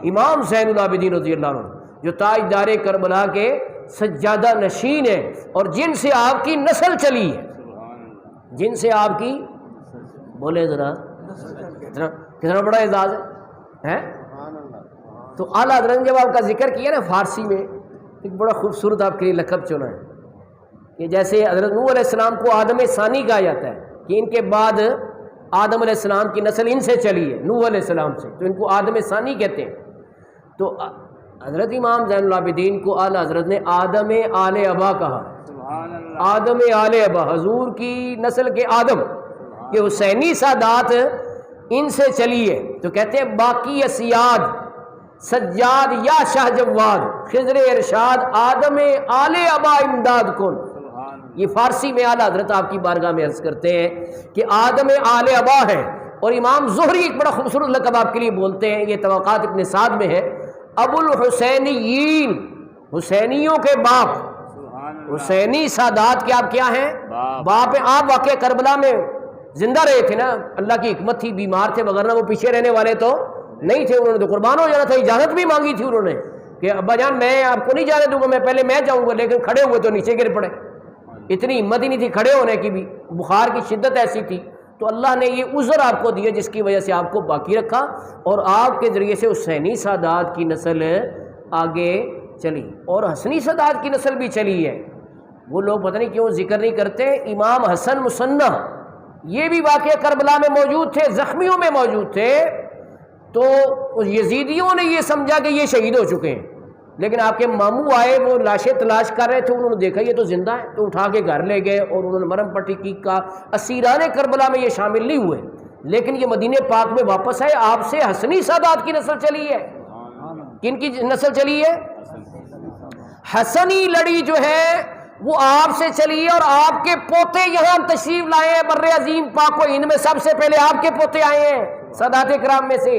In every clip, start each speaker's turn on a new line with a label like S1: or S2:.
S1: امام زین العابدین رضی اللہ عنہ جو تاجدار کربلا کے سجادہ نشین ہیں اور جن سے آپ کی نسل چلی ہے، جن سے آپ کی، بولے ذرا کتنا بڑا اعزاز ہے۔ تو اعلیٰ حضرت نے جب آپ کا ذکر کیا نا فارسی میں، ایک بڑا خوبصورت آپ کے لیے لقب چنا ہے کہ جیسے حضرت نوح علیہ السلام کو آدم ثانی کہا جاتا ہے کہ ان کے بعد آدم علیہ السلام کی نسل ان سے چلی ہے، نوح علیہ السلام سے، تو ان کو آدم ثانی کہتے ہیں۔ تو حضرت امام زین العابدین کو اعلیٰ حضرت نے آدم آل ابا کہا، آدم آل ابا، حضور کی نسل کے آدم، یہ حسینی سادات ان سے چلی ہے۔ تو کہتے ہیں باقی اسیاد سجاد یا شاہ جواد خضر ارشاد آدم آل ابا امداد کن، یہ فارسی میں اعلیٰ حضرت آپ کی بارگاہ میں عرض کرتے ہیں کہ آدم آل ابا ہے۔ اور امام زہری ایک بڑا خوبصورت لقب آپ کے لیے بولتے ہیں، یہ طبقات ابن سعد میں ہے، ابو الحسینیین، حسینیوں کے باپ، حسینی سادات کے آپ کیا ہیں؟ باپ ہیں۔ آپ واقعہ کربلا میں زندہ رہے تھے نا، اللہ کی حکمت تھی، بیمار تھے، وغیرہ وہ پیچھے رہنے والے تو نہیں تھے، انہوں نے تو قربان ہو جانا تھا، اجازت بھی مانگی تھی انہوں نے کہ ابا جان میں آپ کو نہیں جانے دوں گا، میں پہلے میں جاؤں گا، لیکن کھڑے ہوئے تو نیچے گر پڑے، اتنی ہمت ہی نہیں تھی کھڑے ہونے کی بھی، بخار کی شدت ایسی تھی۔ تو اللہ نے یہ عذر آپ کو دیا جس کی وجہ سے آپ کو باقی رکھا، اور آپ کے ذریعے سے حسینی سادات کی نسل آگے چلی، اور حسنی سادات کی نسل بھی چلی ہے۔ وہ لوگ پتہ نہیں کیوں ذکر نہیں کرتے، امام حسن مصنع یہ بھی واقعہ کربلا میں موجود تھے، زخمیوں میں موجود تھے، تو یزیدیوں نے یہ سمجھا کہ یہ شہید ہو چکے ہیں، لیکن آپ کے ماموں آئے، وہ لاشیں تلاش کر رہے تھے، انہوں نے دیکھا یہ تو زندہ ہے، تو اٹھا کے گھر لے گئے اور انہوں نے مرم پٹی کی کا۔ اسیران کربلا میں یہ شامل نہیں ہوئے، لیکن یہ مدینہ پاک میں واپس آئے، آپ سے حسنی سادات کی نسل چلی ہے۔ کن کی نسل چلی ہے؟ حسنی لڑی جو ہے وہ آپ سے چلی ہے، اور آپ کے پوتے یہاں تشریف لائے ہیں بر عظیم پاک و ہند میں، سب سے پہلے آپ کے پوتے آئے ہیں سادات کرام میں سے۔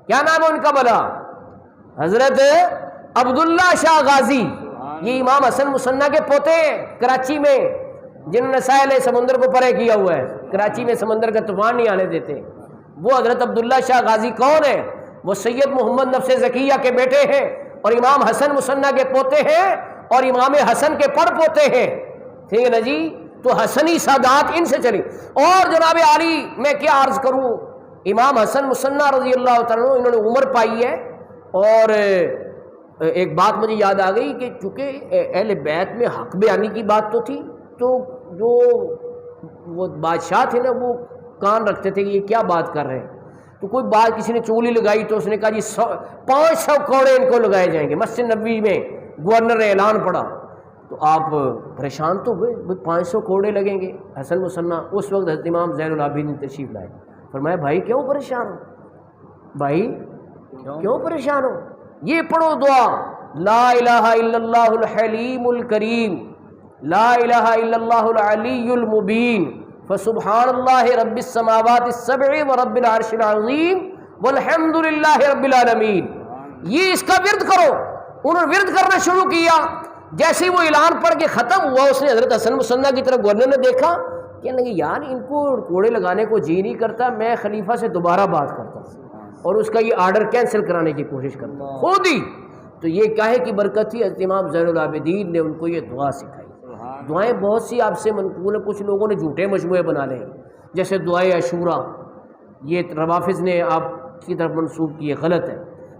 S1: کیا نام ہے ان کا بلا؟ حضرت عبداللہ شاہ غازی، یہ امام حسن مصنع کے پوتے ہیں کراچی میں، جنہوں نے ساحل سمندر کو پرے کیا ہوا ہے، کراچی میں سمندر کا طوفان نہیں آنے دیتے۔ وہ حضرت عبداللہ شاہ غازی کون ہے؟ وہ سید محمد نفس زکیہ کے بیٹے ہیں، اور امام حسن مصنع کے پوتے ہیں، اور امام حسن کے پڑ پوتے ہیں، ٹھیک ہے نا جی۔ تو حسنی سادات ان سے چلی۔ اور جناب عالی میں کیا عرض کروں، امام حسن مصنع رضی اللہ تعالیٰ عنہ، انہوں نے عمر پائی ہے، اور ایک بات مجھے یاد آ گئی کہ چونکہ اہل بیت میں حق بیانی کی بات تو تھی، تو جو وہ بادشاہ تھے نا وہ کان رکھتے تھے کہ یہ کیا بات کر رہے ہیں، تو کوئی بات کسی نے چولی لگائی تو اس نے کہا جی 500 کوڑے ان کو لگائے جائیں گے، مسجد نبوی میں گورنر نے اعلان پڑا، تو آپ پریشان تو ہوئے، 500 کوڑے لگیں گے حسن مصنع۔ اس وقت حضرت امام زین العابدین تشریف لائے، فرمایا بھائی کیوں پریشان ہو، بھائی کیوں پریشان ہو، یہ پڑھو دعا، لا الہ الا اللہ الحلیم الکریم، لا الہ الا اللہ العلی المبین، فسبحان اللہ رب السماوات السبع ورب العرش العظیم والحمد للہ رب العالمین۔ یہ اس کا ورد کرو۔ انہوں نے ورد کرنا شروع کیا، جیسے وہ اعلان پڑھ کے ختم ہوا، اس نے حضرت حسن مصنع کی طرف گورنر نے دیکھا، کہنے لگے یار ان کو کوڑے لگانے کو جی نہیں کرتا، میں خلیفہ سے دوبارہ بات کرتا ہوں اور اس کا یہ آرڈر کینسل کرانے کی کوشش کرتا ہوں خود ہی۔ تو یہ کاہے کی برکت تھی، حضرت امام زین العابدین نے ان کو یہ دعا سکھائی۔ دعائیں بہت سی آپ سے منقول ہیں، کچھ لوگوں نے جھوٹے مجموعے بنا لے، جیسے دعائے عاشورہ، یہ روافظ نے آپ کی طرف منسوب کی ہے، غلط ہے۔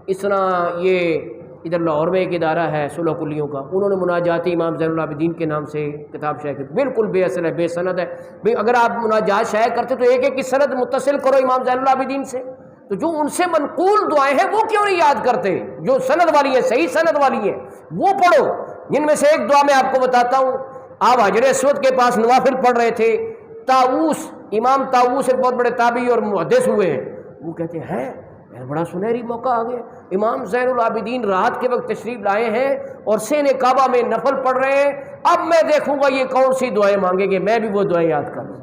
S1: اس طرح یہ ادھر لاہور میں ایک ادارہ ہے صلح کلیوں کا، انہوں نے مناجات امام زین العابدین کے نام سے کتاب شائع کی، بالکل بے اصل ہے، بے سند ہے۔ اگر آپ مناجات شائع کرتے تو ایک ایک کی سند متصل کرو امام زین العابدین سے، تو جو ان سے منقول دعائیں ہیں وہ کیوں نہیں یاد کرتے، جو سند والی ہیں، صحیح سند والی ہیں وہ پڑھو۔ جن میں سے ایک دعا میں آپ کو بتاتا ہوں، آپ حجر اسود کے پاس نوافل پڑھ رہے تھے، طاووس، امام طاووس ایک بہت بڑے تابعی اور محدث ہوئے ہیں، وہ کہتے ہیں بڑا سنہری موقع آ گیا، امام زین العابدین رات کے وقت تشریف لائے ہیں اور سین کعبہ میں نفل پڑھ رہے ہیں، اب میں دیکھوں گا یہ کون سی دعائیں مانگیں گے، میں بھی وہ دعائیں یاد کروں۔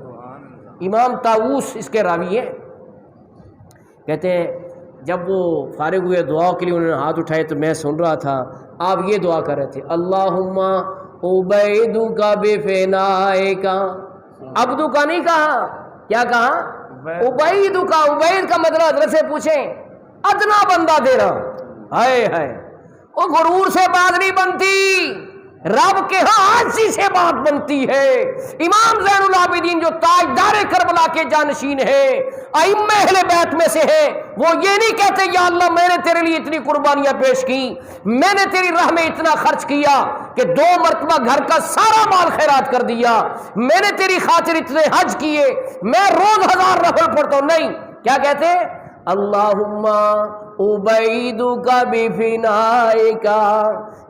S1: امام طاووس اس کے راوی ہیں، کہتے ہیں جب وہ فارغ ہوئے دعا کے لیے انہوں نے ہاتھ اٹھائے تو میں سن رہا تھا، آپ یہ دعا کر رہے تھے، اللہم عبیدک بفنائک، عبدو کا نہیں کہا، کیا کہا؟ عبیدک، عبید کا مطلب حضرت سے پوچھیں ادنا بندہ تیرا، ہائے ہائے، وہ غرور سے بات نہیں بنتی، رب کے ہاں عاجزی سے بات بنتی ہے۔ امام زین العابدین جو تاجدار کربلا کے جانشین ہیں، ائمہ اہل بیت میں سے ہیں، وہ یہ نہیں کہتے یا اللہ میں نے تیرے لیے اتنی قربانیاں پیش کی، میں نے تیری راہ میں اتنا خرچ کیا کہ 2 مرتبہ گھر کا سارا مال خیرات کر دیا، میں نے تیری خاطر اتنے حج کیے، میں روز 1000 نفل پڑھتا ہوں۔ نہیں، کیا کہتے؟ اللہم عبیدک بفنائک،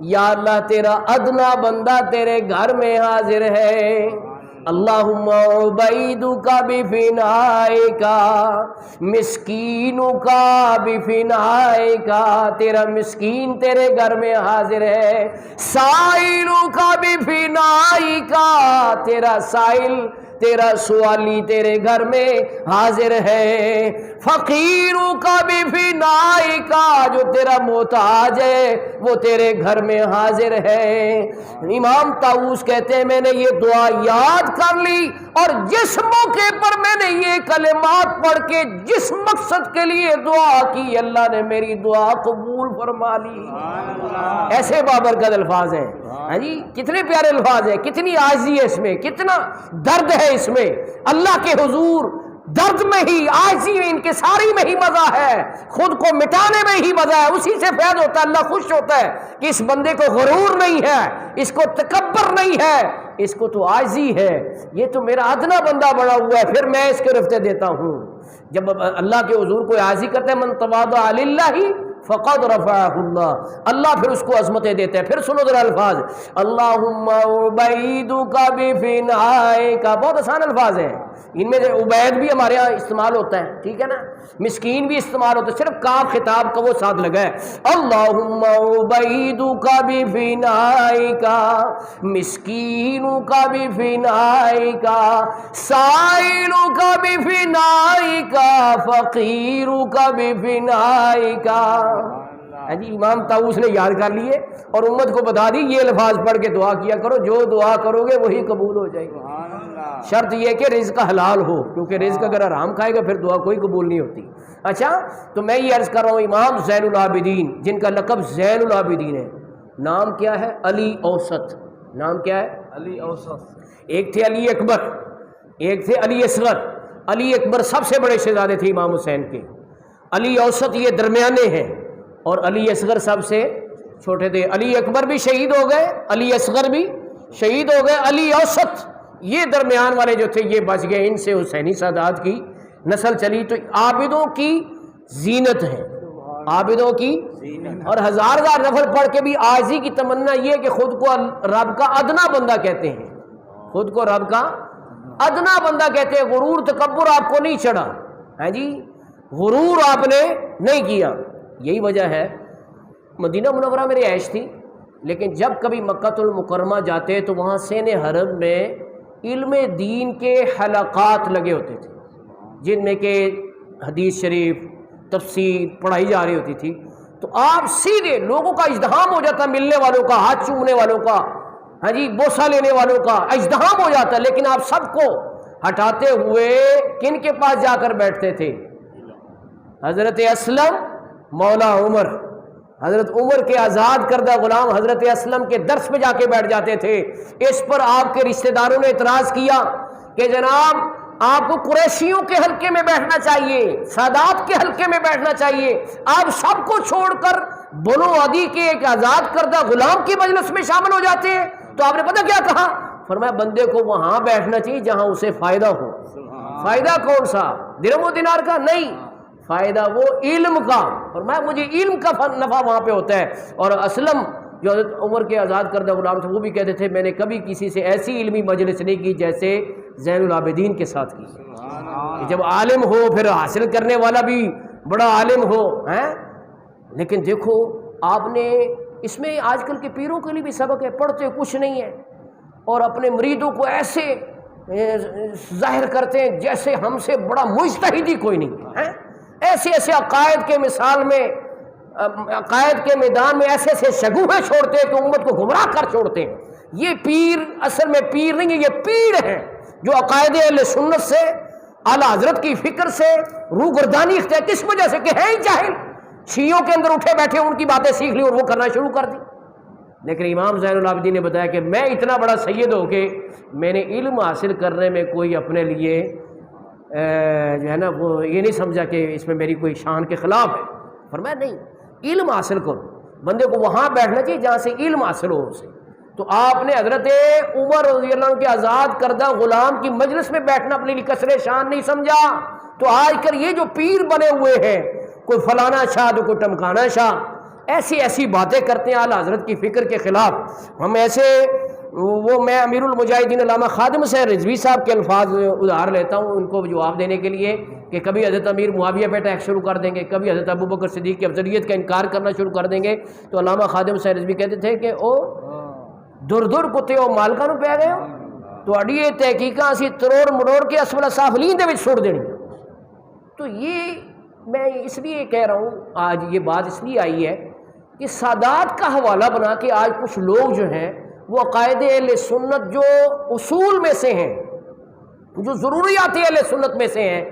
S1: یا اللہ تیرا ادنا بندہ تیرے گھر میں حاضر ہے۔ اللہم عبیدک بفنائک، مسکینک بفنائک، تیرا مسکین تیرے گھر میں حاضر ہے۔ سائلک بفنائک، تیرا سائل تیرا سوالی تیرے گھر میں حاضر ہے۔ فقیروں کا بھی فنائک، جو تیرا محتاج ہے وہ تیرے گھر میں حاضر ہے۔ امام طاووس کہتے ہیں میں نے یہ دعا یاد کر لی، اور جس موقع پر میں نے یہ کلمات پڑھ کے جس مقصد کے لیے دعا کی، اللہ نے میری دعا قبول فرما لی۔ ایسے بابرکت الفاظ ہیں، ہاں جی، کتنے پیارے الفاظ ہیں، کتنی عاجزی ہے اس میں، کتنا درد ہے اس میں۔ اللہ کے حضور درد میں ہی، عاجزی میں، انکساری میں ہی مزہ ہے، خود کو مٹانے میں ہی مزہ ہے، اسی سے فیض ہوتا ہے۔ اللہ خوش ہوتا ہے کہ اس بندے کو غرور نہیں ہے، اس کو تکبر نہیں ہے، اس کو تو عاجزی ہے، یہ تو میرا ادنا بندہ بڑا ہوا ہے، پھر میں اس کے رفتے دیتا ہوں۔ جب اللہ کے حضور کو عاجزی کرتے ہیں، من تواضع للہ فقد رفعہ اللہ، اللہ پھر اس کو عظمتیں دیتے ہیں۔ پھر سنو ذرا الفاظ، اللہم عبیدک بفنائک، بہت آسان الفاظ ہیں، ان میں سے عبید بھی ہمارے ہاں استعمال ہوتا ہے، ٹھیک ہے نا، مسکین بھی استعمال ہوتا ہے، صرف کاف خطاب کا وہ ساتھ لگا ہے۔ اللہم عبیدک بفنائک، مسکینک بفنائک، سائلک بفنائک، فقیرک بفنائک۔ جی امام طاووس نے یاد کر لیے اور امت کو بتا دی یہ الفاظ پڑھ کے دعا کیا کرو، جو دعا کرو گے وہی قبول ہو جائے گی۔ شرط یہ کہ رزق حلال ہو، کیونکہ رزق اگر حرام کھائے گا پھر دعا کوئی قبول نہیں ہوتی۔ اچھا، تو میں یہ عرض کر رہا ہوں، امام زین العابدین جن کا لقب زین العابدین ہے، نام کیا ہے؟ علی اوسط۔ نام کیا ہے؟ علی اوسط۔ ایک تھے علی اکبر، ایک تھے علی اصغر۔ علی اکبر سب سے بڑے شہزادے تھے امام حسین کے، علی اوسط یہ درمیانے ہیں، اور علی اصغر سب سے چھوٹے تھے۔ علی اکبر بھی شہید ہو گئے، علی اصغر بھی شہید ہو گئے، علی اوسط یہ درمیان والے جو تھے یہ بچ گئے، ان سے حسینی سادات کی نسل چلی۔ تو عابدوں کی زینت ہے، عابدوں کی، اور 1000 نفل پڑھ کے بھی عاجزی کی تمنا یہ ہے کہ خود کو رب کا ادنا بندہ کہتے ہیں، خود کو رب کا ادنا بندہ کہتے ہیں۔ غرور تکبر آپ کو نہیں چڑھا، ہاں جی، غرور آپ نے نہیں کیا۔ یہی وجہ ہے مدینہ منورہ میں رہائش تھی، لیکن جب کبھی مکہ المکرمہ جاتے تو وہاں سین حرم میں علم دین کے حلقات لگے ہوتے تھے، جن میں کہ حدیث شریف تفسیر پڑھائی جا رہی ہوتی تھی۔ تو آپ سیدھے لوگوں کا ازدحام ہو جاتا، ملنے والوں کا، ہاتھ چومنے والوں کا، ہاں جی، بوسہ لینے والوں کا ازدحام ہو جاتا، لیکن آپ سب کو ہٹاتے ہوئے کن کے پاس جا کر بیٹھتے تھے؟ حضرت اسلم مولا عمر، حضرت عمر کے آزاد کردہ غلام حضرت اسلم کے درس میں جا کے بیٹھ جاتے تھے۔ اس پر آپ کے رشتہ داروں نے اعتراض کیا کہ جناب آپ کو قریشیوں کے حلقے میں بیٹھنا چاہیے، سادات کے حلقے میں بیٹھنا چاہیے، آپ سب کو چھوڑ کر بنو عدی کے ایک آزاد کردہ غلام کی مجلس میں شامل ہو جاتے ہیں۔ تو آپ نے پتہ کیا کہا؟ فرمایا بندے کو وہاں بیٹھنا چاہیے جہاں اسے فائدہ ہو۔ فائدہ کون سا؟ درہم و دینار کا نہیں، فائدہ وہ علم کا۔ فرمایا مجھے علم کا نفع وہاں پہ ہوتا ہے۔ اور اسلم جو حضرت عمر کے آزاد کردہ غلام تھے وہ بھی کہتے تھے میں نے کبھی کسی سے ایسی علمی مجلس نہیں کی جیسے زین العابدین کے ساتھ کی، کہ جب عالم ہو پھر حاصل کرنے والا بھی بڑا عالم ہو، ہیں۔ لیکن دیکھو آپ نے اس میں آج کل کے پیروں کے لیے بھی سبق ہے، پڑھتے کچھ نہیں ہے اور اپنے مریدوں کو ایسے ظاہر کرتے ہیں جیسے ہم سے بڑا مجتہد ہی کوئی نہیں ہے۔ ایسے ایسے عقائد کے مثال میں، عقائد کے میدان میں ایسے ایسے شگوفے چھوڑتے ہیں کہ امت کو گمراہ کر چھوڑتے ہیں۔ یہ پیر اصل میں پیر نہیں ہے، یہ پیڑ ہے جو عقائد اہل سنت سے، اعلیٰ حضرت کی فکر سے روگردانی اختیار، کس وجہ سے کہ ہے ہی جاہل، شیعوں کے اندر اٹھے بیٹھے ان کی باتیں سیکھ لی اور وہ کرنا شروع کر دی. لیکن امام زین العابدین نے بتایا کہ میں اتنا بڑا سید ہو کے میں نے علم حاصل کرنے میں کوئی اپنے لیے جو ہے نا وہ یہ نہیں سمجھا کہ اس میں میری کوئی شان کے خلاف ہے. فرمایا نہیں، علم حاصل کرو. بندے کو وہاں بیٹھنا چاہیے جہاں سے علم حاصل ہو اسے. تو آپ نے حضرت عمر رضی اللہ عنہ کے آزاد کردہ غلام کی مجلس میں بیٹھنا اپنے لیے کسر شان نہیں سمجھا. تو آج کل یہ جو پیر بنے ہوئے ہیں، کوئی فلانا شاہ تو کوئی ٹمکانا شاہ، ایسی باتیں کرتے ہیں اعلیٰ حضرت کی فکر کے خلاف. ہم ایسے میں امیر المجاہدین علامہ خادم حسین رضوی صاحب کے الفاظ ادھار لیتا ہوں ان کو جواب دینے کے لیے کہ کبھی حضرت امیر معاویہ پہ اٹیک شروع کر دیں گے، کبھی حضرت ابو بکر صدیق کی افضلیت کا انکار کرنا شروع کر دیں گے. تو علامہ خادم حسین رضوی کہتے تھے کہ او دور کتے او مالکاں نوں پی گئے ہو، تہاڈی یہ تحقیقاں اسی تروڑ مروڑ کے اسفل سافلین دے وچ سٹ دینی. تو یہ میں اس لیے کہہ رہا ہوں، آج یہ بات اس لیے آئی ہے کہ سادات کا حوالہ بنا کے آج کچھ لوگ جو ہیں وہ عقائد اہل سنت جو اصول میں سے ہیں، جو ضروریات اہل سنت میں سے ہیں،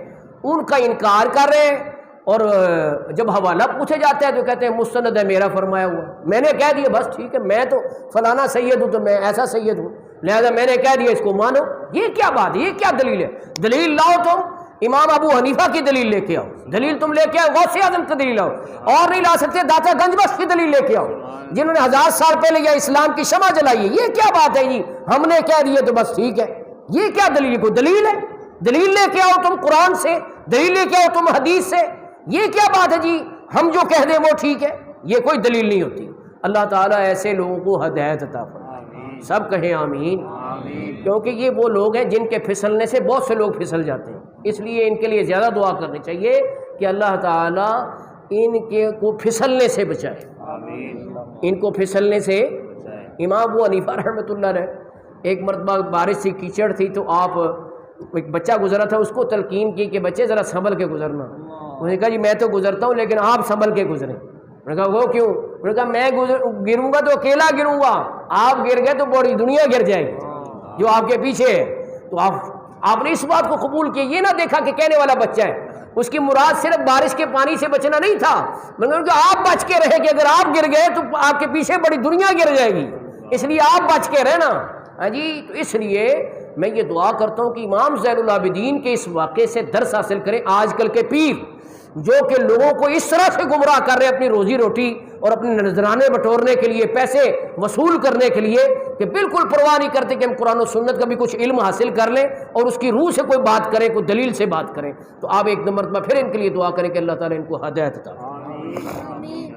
S1: ان کا انکار کر رہے ہیں. اور جب حوالہ پوچھے جاتا ہے تو کہتے ہیں مستند ہے میرا فرمایا ہوا، میں نے کہہ دیا بس ٹھیک ہے، میں تو فلانا سید ہوں تو میں ایسا سید ہوں لہذا میں نے کہہ دیا اس کو مانو. یہ کیا بات ہے؟ یہ کیا دلیل ہے؟ دلیل لاؤ تم امام ابو حنیفہ کی دلیل لے کے آؤ، دلیل تم لے کے آؤ غوث اعظم کی دلیل آؤ، اور نہیں لا سکتے داتا گنج بخش کی دلیل لے کے آؤ جنہوں نے 1000 سال پہلے یہ اسلام کی شمع جلائی ہے. یہ کیا بات ہے جی ہم نے کہہ دیا تو بس ٹھیک ہے؟ یہ کیا دلیل؟ کوئی دلیل ہے؟ دلیل لے کے آؤ تم قرآن سے، دلیل لے کے آؤ تم حدیث سے. یہ کیا بات ہے جی ہم جو کہہ دیں وہ ٹھیک ہے؟ یہ کوئی دلیل نہیں ہوتی. اللہ تعالیٰ ایسے لوگوں کو ہدایت عطا فرمائے. سب کہیں آمین. کیونکہ یہ وہ لوگ ہیں جن کے پھسلنے سے بہت سے لوگ پھسل جاتے ہیں، اس لیے ان کے لیے زیادہ دعا کرنی چاہیے کہ اللہ تعالیٰ ان کے کو پھسلنے سے بچائے، ان کو پھسلنے سے. امام ابو حنیفہ رحمۃ اللہ علیہ ایک مرتبہ بارش سے کیچڑ تھی تو آپ ایک بچہ گزرا تھا، اس کو تلقین کی کہ بچے ذرا سنبھل کے گزرنا. انہوں نے کہا جی میں تو گزرتا ہوں لیکن آپ سنبھل کے گزریں. انہوں نے کہا وہ کیوں؟ انہوں نے کہا میں گروں گا تو اکیلا گروں گا، آپ گر گئے تو بڑی دنیا گر جائے گی جو آپ کے پیچھے ہے. تو آپ نے اس بات کو قبول کیا، یہ نہ دیکھا کہ کہنے والا بچہ ہے، اس کی مراد صرف بارش کے پانی سے بچنا نہیں تھا، مگر آپ بچ کے رہے کہ اگر آپ گر گئے تو آپ کے پیچھے بڑی دنیا گر جائے گی، اس لیے آپ بچ کے رہنا. ہاں جی، تو اس لیے میں یہ دعا کرتا ہوں کہ امام زین العابدین کے اس واقعے سے درس حاصل کریں. آج کل کے پیر جو کہ لوگوں کو اس طرح سے گمراہ کر رہے ہیں اپنی روزی روٹی اور اپنے نذرانے بٹورنے کے لیے، پیسے وصول کرنے کے لیے، کہ بالکل پرواہ نہیں کرتے کہ ہم قرآن و سنت کا بھی کچھ علم حاصل کر لیں اور اس کی روح سے کوئی بات کریں، کوئی دلیل سے بات کریں. تو آپ ایک مرتبہ پھر ان کے لیے دعا کریں کہ اللہ تعالیٰ ان کو ہدایت عطا فرمائے.